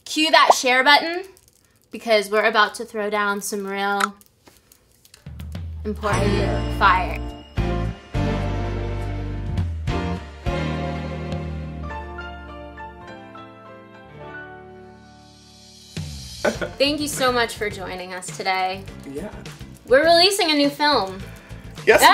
cue that share button because we're about to throw down some real important fire. Thank you so much for joining us today. Yeah. We're releasing a new film. Yes, we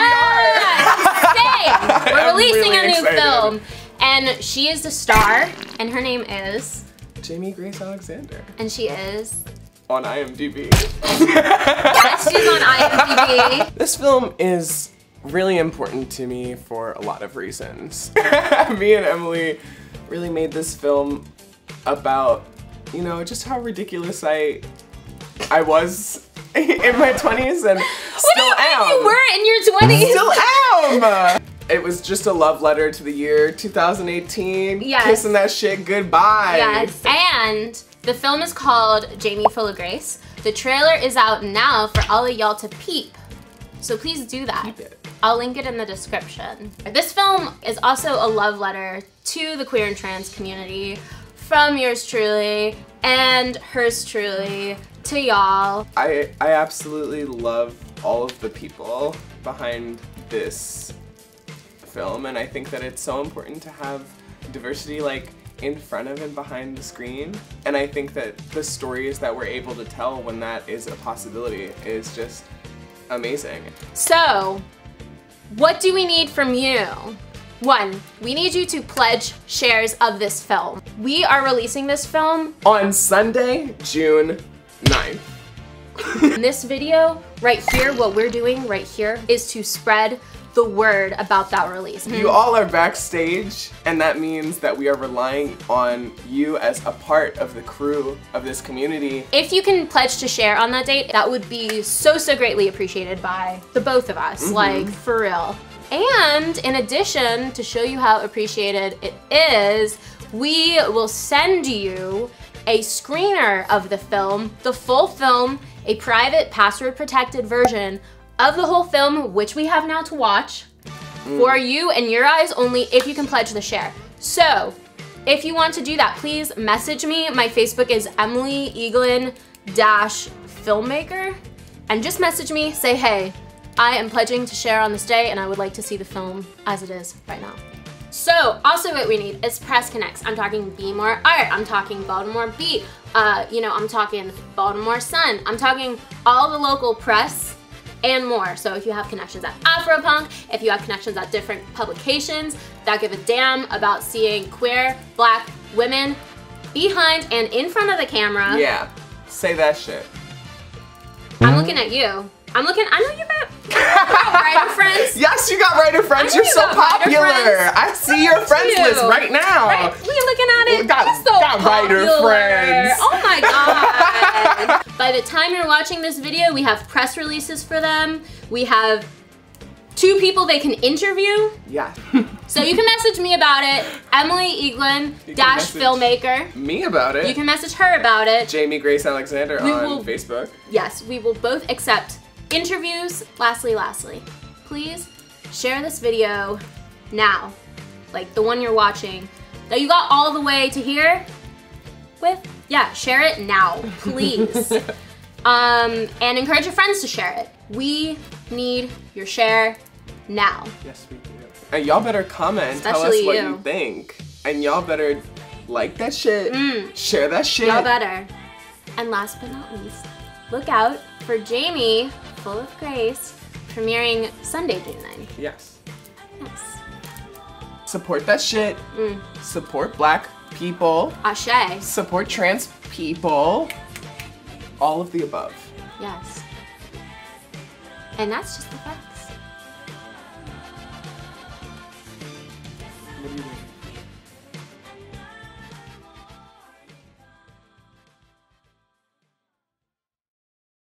are! We're releasing really a new excited. film. And she is the star, and her name is... Jamie Grace Alexander. And she is... On IMDb. Yes, she's on IMDb. This film is really important to me for a lot of reasons. Me and Emily really made this film about, you know, just how ridiculous I was in my 20s and still am. You were in your 20s. Still am. It was just a love letter to the year 2018. Yes. Kissing that shit goodbye. Yes. And the film is called Jamie Fulla Grace. The trailer is out now for all of y'all to peep. So please do that. Peep it. I'll link it in the description. This film is also a love letter to the queer and trans community from yours truly and hers truly to y'all. I absolutely love all of the people behind this film, and I think that it's so important to have diversity like in front of and behind the screen, and I think that the stories that we're able to tell when that is a possibility is just amazing. So, what do we need from you? 1, we need you to pledge shares of this film. We are releasing this film On Sunday, June 9th. In this video, right here, what we're doing right here is to spread the word about that release. You all are backstage, and that means that we are relying on you as a part of the crew of this community. If you can pledge to share on that date, that would be so greatly appreciated by the both of us, like for real. And in addition, to show you how appreciated it is, we will send you a screener of the film, the full film, a private password protected version of the whole film, which we have now to watch for you and your eyes only if you can pledge the share. So if you want to do that, please message me. My Facebook is Emily Eaglin-filmmaker, and just message me, say, hey, I am pledging to share on this day and I would like to see the film as it is right now. So also what we need is press connects. I'm talking Be More Art, I'm talking Baltimore Beat, you know, I'm talking Baltimore Sun, I'm talking all the local press and more. So if you have connections at Afropunk, if you have connections at different publications that give a damn about seeing queer, black women behind and in front of the camera. Yeah, say that shit. I'm looking at you. I know you got writer friends. Yes, you got writer friends. You're so popular. I see your friends list right now. Right? We looking at it. Got writer friends. Oh my god. By the time you're watching this video, we have press releases for them. We have 2 people they can interview. Yeah. So you can message me about it, Emily Eaglin-filmmaker. Me about it. You can message her about it. Jamie Grace Alexander on Facebook. Yes, we will both accept interviews. Lastly, please share this video now, like the one you're watching that you got all the way to here with. Yeah, share it now, please. And encourage your friends to share it. We need your share now. Yes, we do. And y'all better comment and tell us what you think. And y'all better like that shit, share that shit. Y'all better. And last but not least, look out for Jamie Fulla Grace premiering Sunday, June 9th. Yes. Yes. Support that shit. Support black people. Ashe. Support trans people. All of the above. Yes. And that's just the facts. What do you mean?